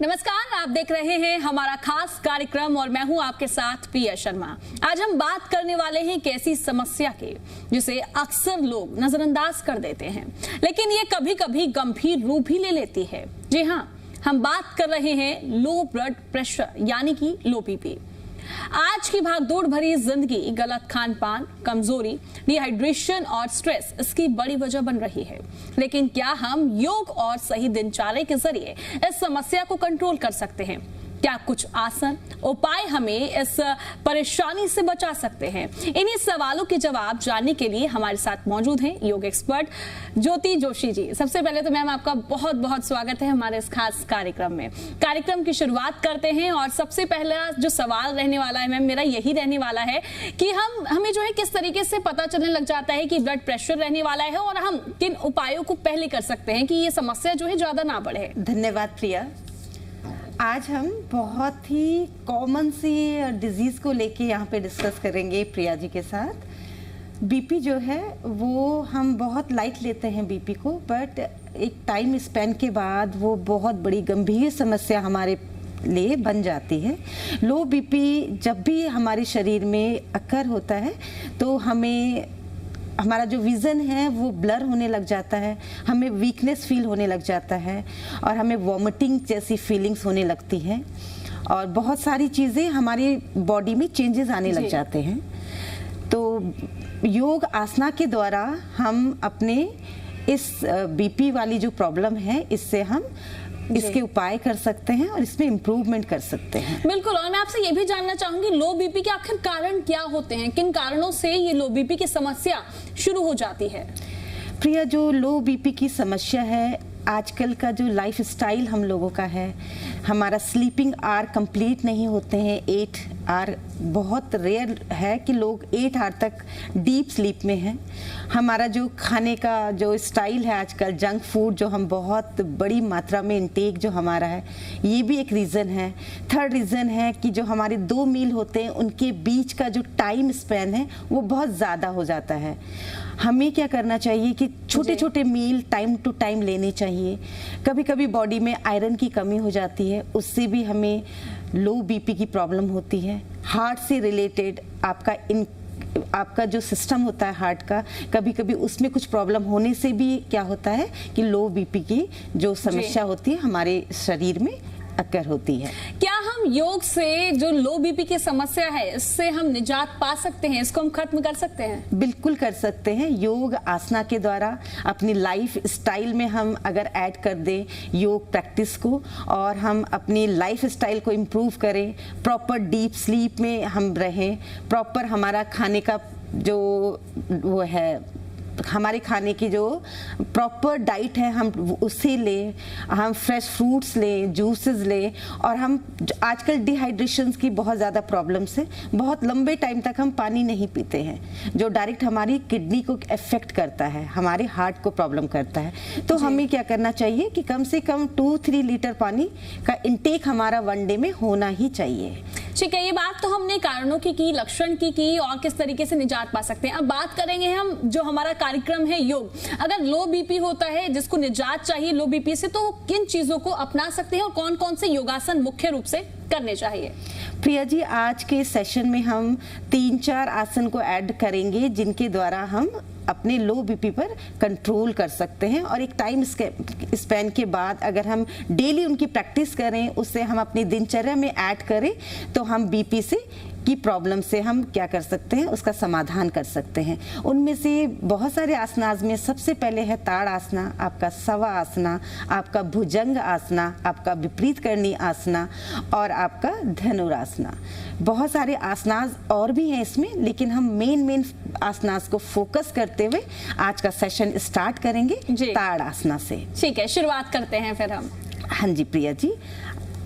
नमस्कार, आप देख रहे हैं हमारा खास कार्यक्रम और मैं हूं आपके साथ प्रिया शर्मा। आज हम बात करने वाले हैं एक ऐसी समस्या के जिसे अक्सर लोग नजरअंदाज कर देते हैं, लेकिन ये कभी कभी गंभीर रूप भी ले लेती है। जी हाँ, हम बात कर रहे हैं लो ब्लड प्रेशर यानी कि लो बीपी। आज की भागदौड़ भरी जिंदगी, गलत खान पान, कमजोरी, डिहाइड्रेशन और स्ट्रेस इसकी बड़ी वजह बन रही है। लेकिन क्या हम योग और सही दिनचर्या के जरिए इस समस्या को कंट्रोल कर सकते हैं? क्या कुछ आसन उपाय हमें इस परेशानी से बचा सकते हैं? इन्हीं सवालों के जवाब जानने के लिए हमारे साथ मौजूद हैं योग एक्सपर्ट ज्योति जोशी जी। सबसे पहले तो मैम आपका बहुत बहुत स्वागत है हमारे इस खास कार्यक्रम में। कार्यक्रम की शुरुआत करते हैं और सबसे पहला जो सवाल रहने वाला है मैम, मेरा यही रहने वाला है कि हमें जो है किस तरीके से पता चलने लग जाता है कि ब्लड प्रेशर रहने वाला है और हम किन उपायों को पहले कर सकते हैं कि ये समस्या जो है ज्यादा ना बढ़े। धन्यवाद प्रिया। आज हम बहुत ही कॉमन सी डिजीज को लेके यहाँ पे डिस्कस करेंगे प्रिया जी के साथ। बीपी जो है वो हम बहुत लाइट लेते हैं बीपी को, बट एक टाइम स्पेन के बाद वो बहुत बड़ी गंभीर समस्या हमारे लिए बन जाती है। लो बीपी जब भी हमारे शरीर में अकर होता है तो हमारा जो विज़न है वो ब्लर होने लग जाता है, हमें वीकनेस फील होने लग जाता है और हमें वॉमिटिंग जैसी फीलिंग्स होने लगती हैं और बहुत सारी चीज़ें हमारी बॉडी में चेंजेस आने लग जाते हैं। तो योग आसना के द्वारा हम अपने इस बीपी वाली जो प्रॉब्लम है इससे हम इसके उपाय कर सकते हैं और इसमें इम्प्रूवमेंट कर सकते हैं। बिल्कुल, और मैं आपसे ये भी जानना चाहूंगी लो बीपी के आखिर कारण क्या होते हैं? किन कारणों से ये लो बीपी की समस्या शुरू हो जाती है? प्रिया, जो लो बीपी की समस्या है, आजकल का जो लाइफ स्टाइल हम लोगों का है, हमारा स्लीपिंग आवर कंप्लीट नहीं होते हैं। 8 आवर बहुत रेयर है कि लोग 8 आवर तक डीप स्लीप में हैं। हमारा जो खाने का जो स्टाइल है आजकल, जंक फूड जो हम बहुत बड़ी मात्रा में इंटेक जो हमारा है, ये भी एक रीज़न है। थर्ड रीज़न है कि जो हमारे 2 मील होते हैं उनके बीच का जो टाइम स्पेन है वो बहुत ज़्यादा हो जाता है। हमें क्या करना चाहिए कि छोटे छोटे मील टाइम टू टाइम लेने चाहिए। कभी कभी बॉडी में आयरन की कमी हो जाती है, उससे भी हमें लो बीपी की प्रॉब्लम होती है। हार्ट से रिलेटेड आपका जो सिस्टम होता है हार्ट का, कभी कभी उसमें कुछ प्रॉब्लम होने से भी क्या होता है कि लो बीपी की जो समस्या होती है हमारे शरीर में अकर होती है। क्या हम योग से जो लो बीपी की समस्या है इससे हम निजात पा सकते हैं? इसको हम खत्म कर सकते हैं? बिल्कुल कर सकते हैं। योग आसना के द्वारा अपनी लाइफ स्टाइल में हम अगर ऐड कर दें योग प्रैक्टिस को और हम अपनी लाइफ स्टाइल को इम्प्रूव करें, प्रॉपर डीप स्लीप में हम रहें, प्रॉपर हमारा खाने का जो वो है, हमारे खाने की जो प्रॉपर डाइट है हम उसे लें, हम फ्रेश फ्रूट्स लें, जूसेस लें और हम आजकल डिहाइड्रेशन की बहुत ज़्यादा प्रॉब्लम्स है। बहुत लंबे टाइम तक हम पानी नहीं पीते हैं जो डायरेक्ट हमारी किडनी को इफेक्ट करता है, हमारे हार्ट को प्रॉब्लम करता है। तो हमें क्या करना चाहिए कि कम से कम 2-3 लीटर पानी का इंटेक हमारा वन डे में होना ही चाहिए। ठीक है, ये बात तो हमने कारणों की लक्षण की और किस तरीके से निजात पा सकते हैं। अब बात करेंगे हम जो हमारा कार्यक्रम है योग। अगर लो बीपी होता है जिसको निजात चाहिए लो बीपी से, तो किन चीजों को अपना सकते हैं और कौन कौन से योगासन मुख्य रूप से करने चाहिए? प्रिया जी, आज के सेशन में हम 3-4 आसन को ऐड करेंगे जिनके द्वारा हम अपने लो बीपी पर कंट्रोल कर सकते हैं और एक टाइम स्पेन के बाद अगर हम डेली उनकी प्रैक्टिस करें, उससे हम अपनी दिनचर्या में ऐड करें तो हम बीपी से की प्रॉब्लम से हम क्या कर सकते हैं, उसका समाधान कर सकते हैं। उनमें से बहुत सारे आसनाज में सबसे पहले है ताड़ आसना, आपका सवा आसना, आपका भुजंग आसना, आपका विपरीत करणी आसना और आपका धनुरासना। बहुत सारे आसनाज और भी हैं इसमें, लेकिन हम मेन आसनाज को फोकस करते हुए आज का सेशन स्टार्ट करेंगे ताड़ आसना से। ठीक है, शुरुआत करते हैं फिर हम। हाँ जी प्रिया जी,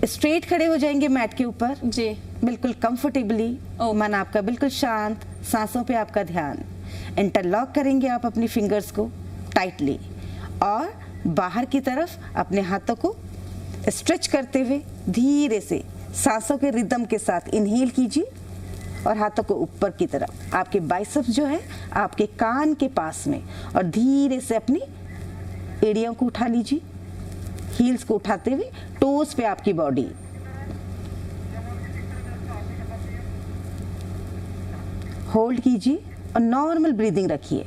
स्ट्रेट खड़े हो जाएंगे मैट के ऊपर जी, बिल्कुल कंफर्टेबली। मन आपका बिल्कुल शांत, सांसों पे आपका ध्यान। इंटरलॉक करेंगे आप अपनी फिंगर्स को टाइटली और बाहर की तरफ अपने हाथों को स्ट्रेच करते हुए धीरे से सांसों के रिदम के साथ इनहेल कीजिए और हाथों को ऊपर की तरफ, आपके बाइसेप्स जो है आपके कान के पास में, और धीरे से अपनी एड़ियों को उठा लीजिए हील्स को उठाते हुए टोज पे आपकी बॉडी, होल्ड कीजिए और नॉर्मल ब्रीदिंग रखिए,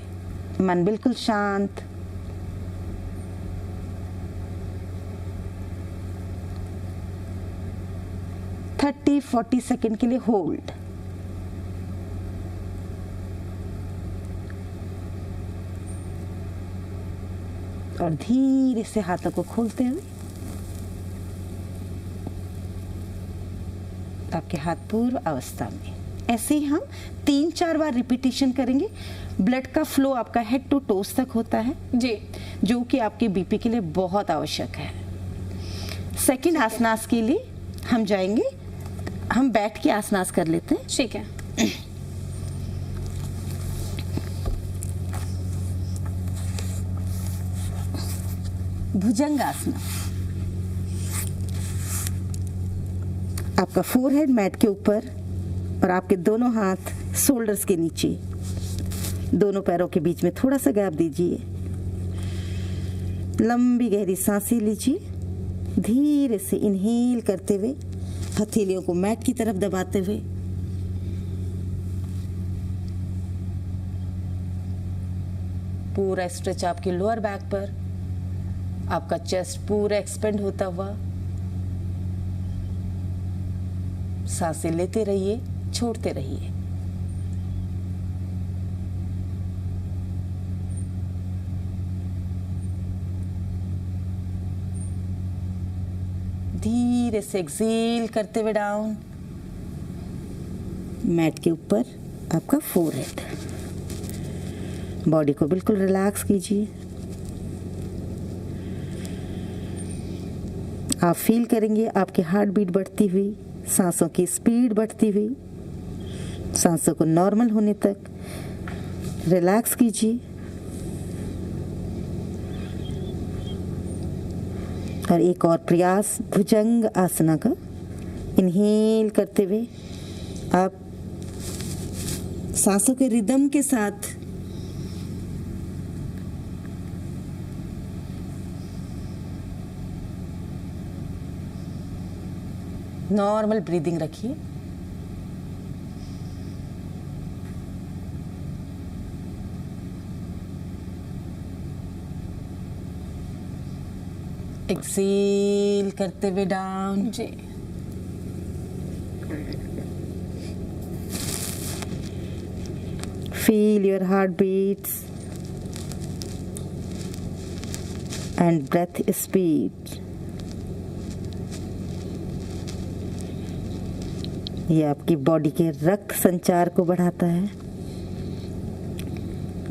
मन बिल्कुल शांत। थर्टी 40 सेकेंड के लिए होल्ड। और धीरे से हाथों को खोलते हुए आपके हाथ पूर्व अवस्था में। ऐसे ही हम 3-4 बार रिपीटेशन करेंगे। ब्लड का फ्लो आपका हेड टू टोस तक होता है जी, जो कि आपके बीपी के लिए बहुत आवश्यक है। सेकंड आसनास के लिए हम जाएंगे, हम बैठ के आसनास कर लेते हैं। ठीक है। भुजंगासन। आपका फोरहेड मैट के ऊपर और आपके दोनों हाथ शोल्डर्स के नीचे, दोनों पैरों के बीच में थोड़ा सा गैप दीजिए। लंबी गहरी सांसें लीजिए। धीरे से इनहेल करते हुए हथेलियों को मैट की तरफ दबाते हुए पूरा स्ट्रेच आपके लोअर बैक पर, आपका चेस्ट पूरा एक्सपेंड होता हुआ। सांसें लेते रहिए, छोड़ते रहिए। धीरे से एक्सेल करते हुए डाउन। मैट के ऊपर आपका फोरहेड, बॉडी को बिल्कुल रिलैक्स कीजिए। आप फील करेंगे आपकी हार्ट बीट बढ़ती हुई, सांसों की स्पीड बढ़ती हुई। सांसों को नॉर्मल होने तक रिलैक्स कीजिए। और एक और प्रयास भुजंग आसना का। इनहेल करते हुए आप सांसों के रिदम के साथ नॉर्मल ब्रीदिंग रखिए। एक्सेल करते हुए डाउन। जी, feel your heart beats and breath speed. ये आपकी बॉडी के रक्त संचार को बढ़ाता है।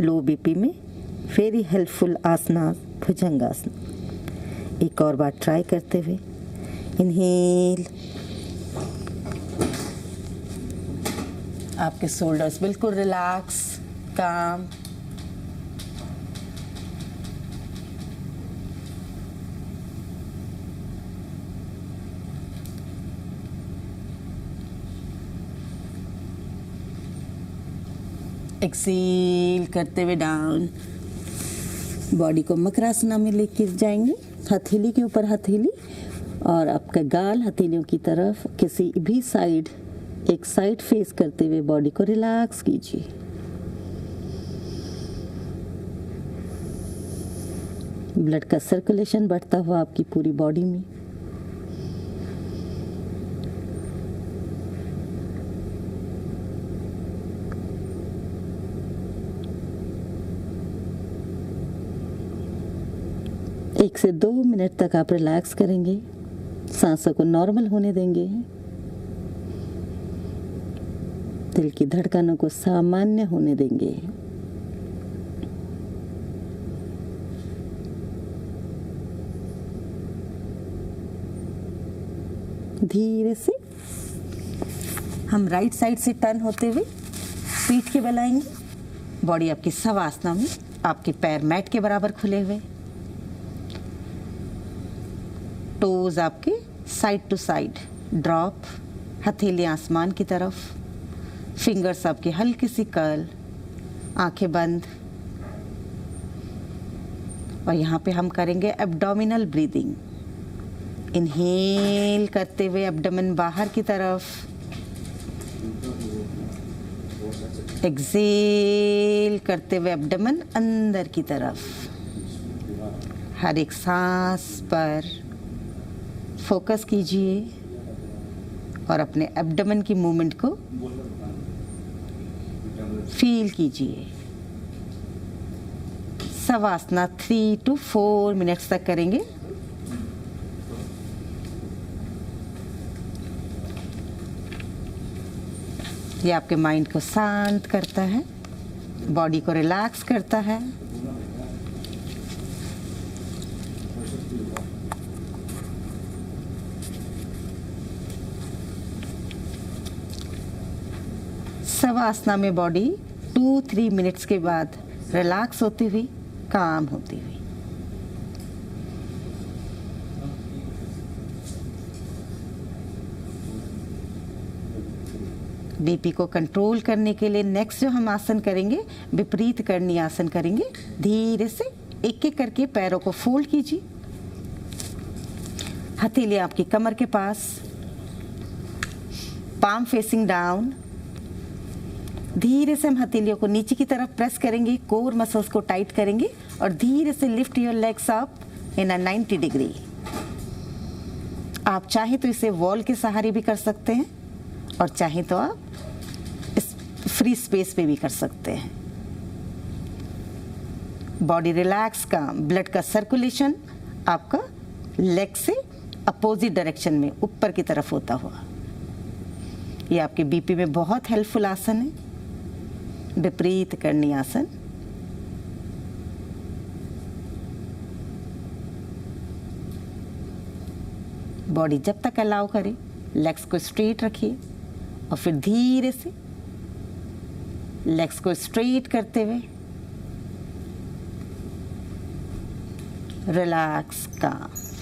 लो बीपी में वेरी हेल्पफुल आसना भुजंगासन। एक और बार ट्राई करते हुए इनहेल। आपके शोल्डर्स बिल्कुल रिलैक्स, काम। एक्सेल करते हुए डाउन। बॉडी को मकरासना में लेके जाएंगे। हथेली के ऊपर हथेली और आपका गाल हथेलियों की तरफ किसी भी साइड, एक साइड फेस करते हुए बॉडी को रिलैक्स कीजिए। ब्लड का सर्कुलेशन बढ़ता हुआ आपकी पूरी बॉडी में। एक से 2 मिनट तक आप रिलैक्स करेंगे, सांसों को नॉर्मल होने देंगे, दिल की धड़कनों को सामान्य होने देंगे। धीरे से हम राइट साइड से टर्न होते हुए पीठ के बल आएंगे। बॉडी आपकी शवासना में, आपके पैर मैट के बराबर खुले हुए, टोज आपके साइड टू साइड ड्रॉप, हथेलियां आसमान की तरफ, फिंगर्स आपके हल्की सी कर्ल, आंखें बंद। और यहाँ पे हम करेंगे एब्डोमिनल ब्रीदिंग। इनहेल करते हुए एब्डोमेन बाहर की तरफ, एक्सेल करते हुए एब्डोमेन अंदर की तरफ। हर एक सांस पर फोकस कीजिए और अपने एब्डोमेन की मूवमेंट को फील कीजिए। शवासना 3 to 4 मिनट्स तक करेंगे। ये आपके माइंड को शांत करता है, बॉडी को रिलैक्स करता है। शवासना में बॉडी 2-3 मिनट्स के बाद रिलैक्स होती हुई, काम होती हुई। बीपी को कंट्रोल करने के लिए नेक्स्ट जो हम आसन करेंगे, विपरीत करणी आसन करेंगे। धीरे से एक एक करके पैरों को फोल्ड कीजिए। हथेली आपकी कमर के पास, पाम फेसिंग डाउन। धीरे से हम हथेलियों को नीचे की तरफ प्रेस करेंगे, कोर मसल्स को टाइट करेंगे और धीरे से lift your legs up in a 90 degree. आप चाहे तो इसे वॉल के सहारे भी कर सकते हैं और चाहे तो आप इस फ्री स्पेस पे भी कर सकते हैं। बॉडी रिलैक्स का, ब्लड का सर्कुलेशन आपका लेग से अपोजिट डायरेक्शन में ऊपर की तरफ होता हुआ। ये आपके बीपी में बहुत हेल्पफुल आसन है, विपरीत करणी आसन। बॉडी जब तक अलाउ करे, लेग्स को स्ट्रेट रखिए और फिर धीरे से लेग्स को स्ट्रेट करते हुए रिलैक्स का।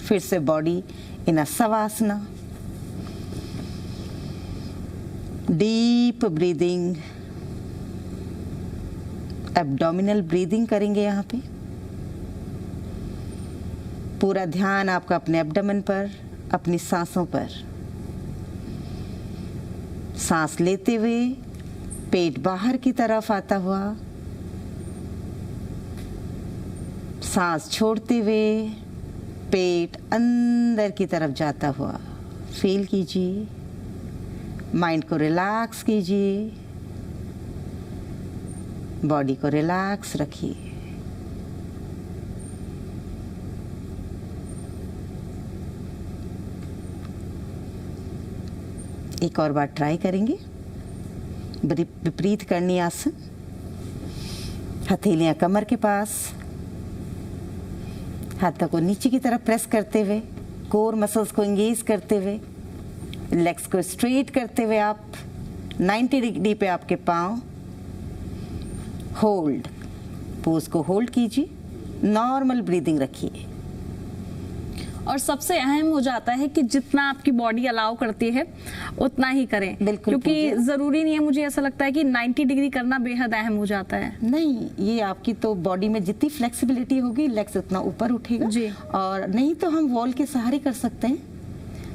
फिर से body in a शवासना। Deep breathing, abdominal breathing करेंगे यहाँ पे। पूरा ध्यान आपका अपने एब्डोमेन पर, अपनी सांसों पर। सांस लेते हुए पेट बाहर की तरफ आता हुआ, सांस छोड़ते हुए पेट अंदर की तरफ जाता हुआ फील कीजिए। माइंड को रिलैक्स कीजिए, बॉडी को रिलैक्स रखिए। एक और बार ट्राई करेंगे, विपरीत करणी आसन। हथेलियां कमर के पास, हाथों को नीचे की तरफ प्रेस करते हुए, कोर मसल्स को एंगेज करते हुए, लेग्स को स्ट्रेट करते हुए आप 90 डिग्री पे आपके पांव होल्ड, पोज को होल्ड कीजिए। नॉर्मल ब्रीदिंग रखिए। और सबसे अहम हो जाता है कि जितना आपकी बॉडी अलाउ करती है उतना ही करें। बिल्कुल, क्योंकि जरूरी नहीं है, मुझे ऐसा लगता है कि 90 डिग्री करना बेहद अहम हो जाता है। नहीं, ये आपकी तो बॉडी में जितनी फ्लेक्सिबिलिटी होगी, लेग्स उतना ऊपर उठेगा जी। और नहीं तो हम वॉल के सहारे कर सकते हैं,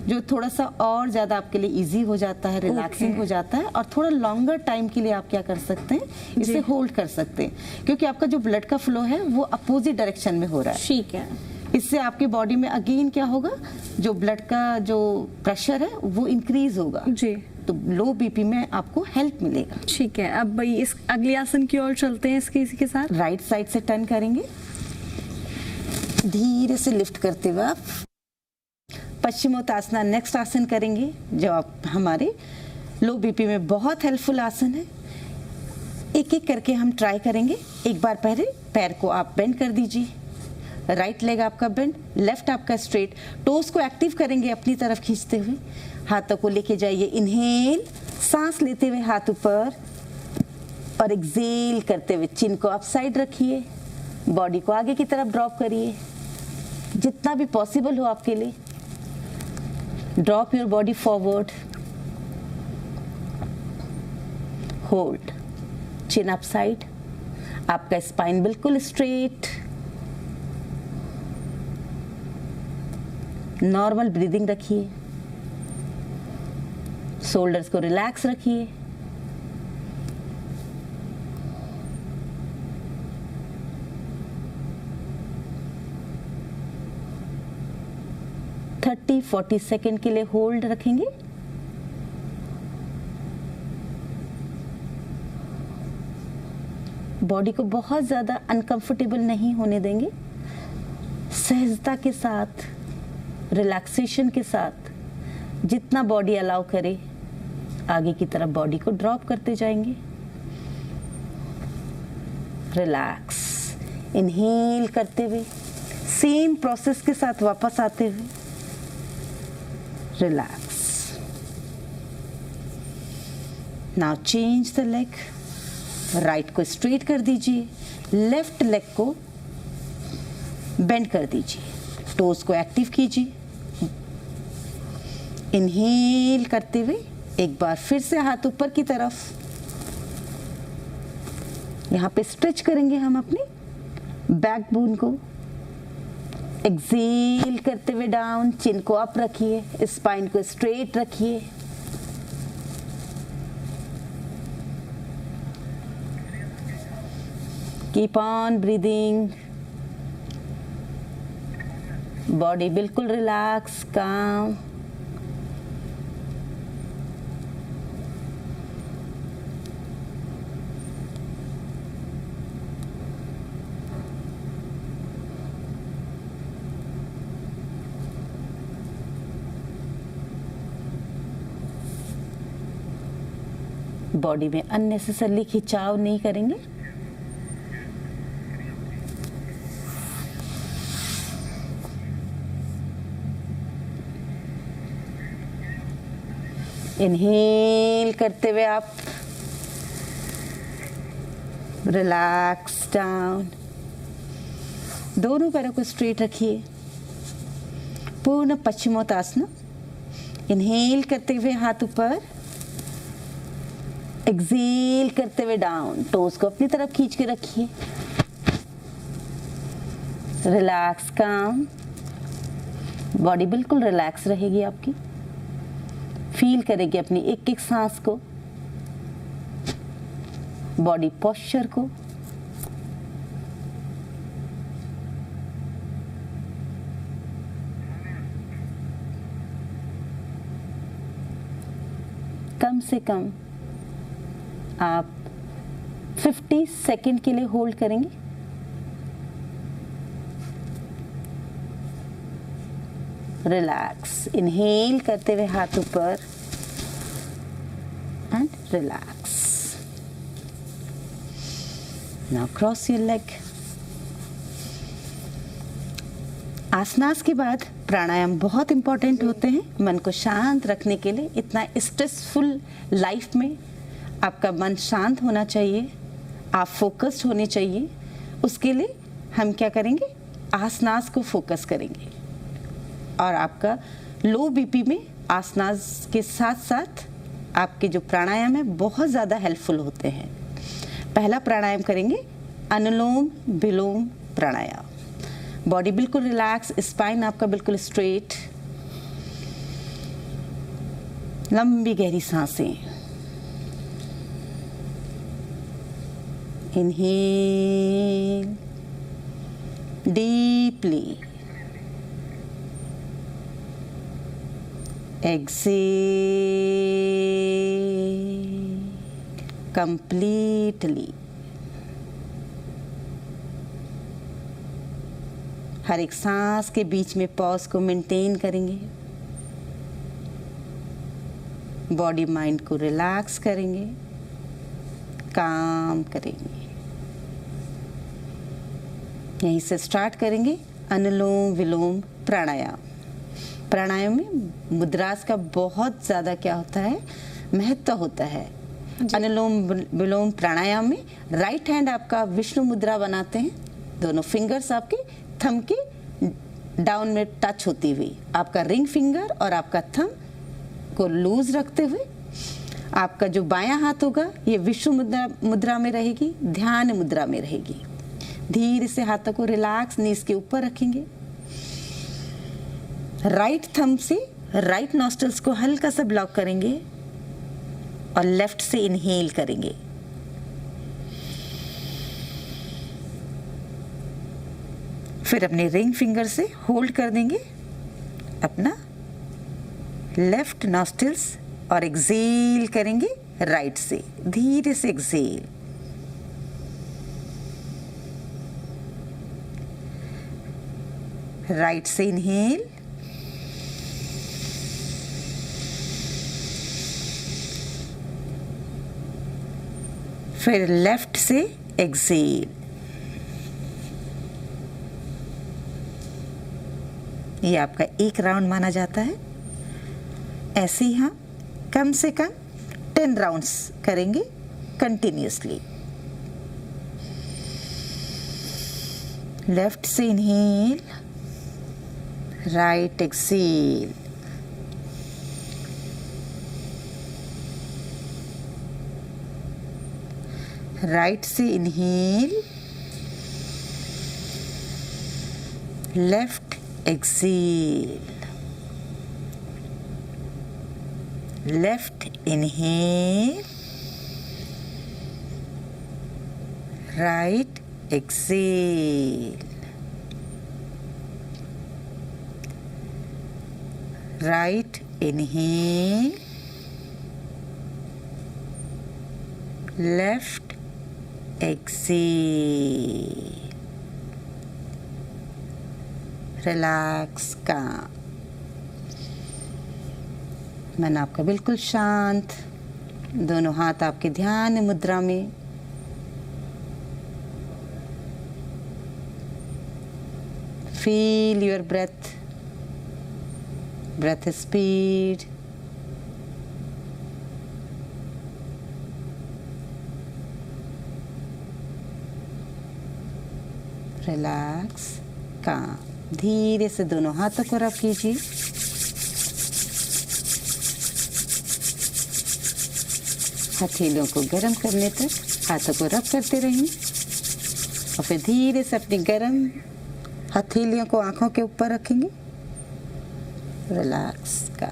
जो थोड़ा सा और ज्यादा आपके लिए इजी हो जाता है, रिलैक्सिंग हो जाता है। और थोड़ा लॉन्गर टाइम के लिए आप क्या कर सकते हैं, इसे होल्ड कर सकते हैं, क्योंकि आपका जो ब्लड का फ्लो है वो अपोजिट डायरेक्शन में हो रहा है। ठीक है। इससे आपकी बॉडी में अगेन क्या होगा, जो ब्लड का जो प्रेशर है वो इंक्रीज होगा जी, तो लो बीपी में आपको हेल्प मिलेगा। ठीक है। अब भाई इस अगले आसन की ओर चलते हैं। इसी के साथ राइट साइड से टर्न करेंगे, धीरे से लिफ्ट करते हुए आप पश्चिमोत्ताना नेक्स्ट आसन करेंगे, जो आप हमारे लो बीपी में बहुत हेल्पफुल आसन है। एक एक करके हम ट्राई करेंगे। एक बार पहले पैर को आप बेंड कर दीजिए, राइट लेग आपका बेंड, लेफ्ट आपका स्ट्रेट। टोस को एक्टिव करेंगे अपनी तरफ खींचते हुए, हाथों को लेके जाइए। इनहेल, सांस लेते हुए हाथ ऊपर और एक्सेल करते हुए चिन को अप साइड रखिए, बॉडी को आगे की तरफ ड्रॉप करिए जितना भी पॉसिबल हो आपके लिए। Drop your body forward, hold, chin up side, आपका स्पाइन बिल्कुल स्ट्रेट। नॉर्मल ब्रीदिंग रखिए, शोल्डर्स को रिलैक्स रखिए। थर्टी 40 सेकेंड के लिए होल्ड रखेंगे। बॉडी को बहुत ज्यादा अनकंफर्टेबल नहीं होने देंगे। सहजता के साथ, रिलैक्सेशन के साथ जितना बॉडी अलाउ करे आगे की तरफ बॉडी को ड्रॉप करते जाएंगे। रिलैक्स, इनहेल करते हुए सेम प्रोसेस के साथ वापस आते हुए relax. Now change the leg, right को स्ट्रेट कर दीजिए, लेफ्ट लेग को बेंड कर दीजिए, टोज को एक्टिव कीजिए। इनहेल करते हुए एक बार फिर से हाथ ऊपर की तरफ, यहां पे स्ट्रेच करेंगे हम अपने बैकबोन को। एक्सेल करते हुए डाउन, चिन को अप रखिए, स्पाइन को स्ट्रेट रखिए। कीप ऑन ब्रीदिंग, बॉडी बिल्कुल रिलैक्स, काम। बॉडी में अननेसेसरली खिंचाव नहीं करेंगे। इनहेल करते हुए आप रिलैक्स डाउन, दोनों पैरों को स्ट्रेट रखिए, पूर्ण पश्चिमोत्तासन। इनहेल करते हुए हाथ ऊपर, एक्सेल करते हुए डाउन, टोज को अपनी तरफ खींच के रखिए। रिलैक्स, काम, बॉडी बिल्कुल रिलैक्स रहेगी आपकी। फील करेगी अपनी एक एक सांस को, बॉडी पोस्चर को। कम से कम आप 50 सेकेंड के लिए होल्ड करेंगे। रिलैक्स, इनहेल करते हुए हाथ ऊपर and relax. Now cross your leg. आसनास के बाद प्राणायाम बहुत इंपॉर्टेंट होते हैं मन को शांत रखने के लिए। इतना स्ट्रेसफुल लाइफ में आपका मन शांत होना चाहिए, आप फोकस्ड होने चाहिए। उसके लिए हम क्या करेंगे, आसनास को फोकस करेंगे। और आपका लो बीपी में आसनास के साथ साथ आपके जो प्राणायाम है बहुत ज़्यादा हेल्पफुल होते हैं। पहला प्राणायाम करेंगे अनुलोम विलोम प्राणायाम। बॉडी बिल्कुल रिलैक्स, स्पाइन आपका बिल्कुल स्ट्रेट, लंबी गहरी सांसें। Inhale deeply, exhale completely। हर एक सांस के बीच में पॉज को मेंटेन करेंगे, बॉडी माइंड को रिलैक्स करेंगे, काम करेंगे। यहीं से स्टार्ट करेंगे अनुलोम विलोम प्राणायाम। प्राणायाम में मुद्रास का बहुत ज़्यादा क्या होता है, महत्व होता है। अनुलोम विलोम प्राणायाम में राइट हैंड आपका विष्णु मुद्रा बनाते हैं, दोनों फिंगर्स आपके थंब के डाउन में टच होती हुई, आपका रिंग फिंगर और आपका थंब को लूज रखते हुए आपका जो बायां हाथ होगा ये विष्णु मुद्रा में रहेगी, ध्यान मुद्रा में रहेगी। धीरे से हाथों को रिलैक्स नीज के ऊपर रखेंगे, राइट थंब से राइट नॉस्ट्रल्स को हल्का सा ब्लॉक करेंगे और लेफ्ट से इनहेल करेंगे। फिर अपने रिंग फिंगर से होल्ड कर देंगे अपना लेफ्ट नॉस्ट्रल्स और एक्सेल करेंगे राइट से, धीरे से एक्सेल। राइट से इनहेल, फिर लेफ्ट से एक्सेल। ये आपका एक राउंड माना जाता है। ऐसे ही हम कम से कम 10 राउंड्स करेंगे कंटिन्यूसली। लेफ्ट से इनहेल, राइट एक्सेल, राइट से inhale, left exhale, left inhale, right exhale, right inhale, left exhale. Relax का मन आपका बिल्कुल शांत, दोनों हाथ आपके ध्यान मुद्रा में। Feel your breath, breath speed, relax काम। धीरे से दोनों हाथों को रब कीजिए। हथेलियों को गर्म करने तक हाथों को रब करते रहें और फिर धीरे से अपनी गर्म हथेलियों को आंखों के ऊपर रखेंगे। रिलैक्स का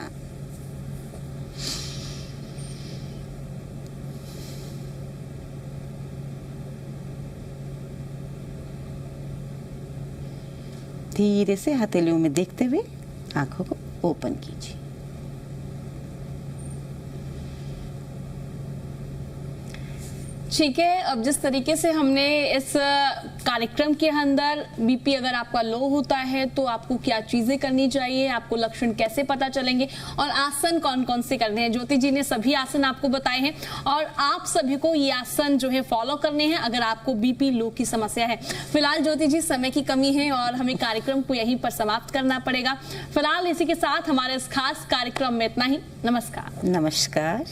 धीरे से हथेलियों में देखते हुए आंखों को ओपन कीजिए। ठीक है, अब जिस तरीके से हमने इस कार्यक्रम के अंदर बीपी अगर आपका लो होता है तो आपको क्या चीजें करनी चाहिए, आपको लक्षण कैसे पता चलेंगे और आसन कौन कौन से करने हैं, ज्योति जी ने सभी आसन आपको बताए हैं और आप सभी को ये आसन जो है फॉलो करने हैं अगर आपको बीपी लो की समस्या है। फिलहाल ज्योति जी समय की कमी है और हमें कार्यक्रम को यहीं पर समाप्त करना पड़ेगा। फिलहाल इसी के साथ हमारे इस खास कार्यक्रम में इतना ही। नमस्कार। नमस्कार।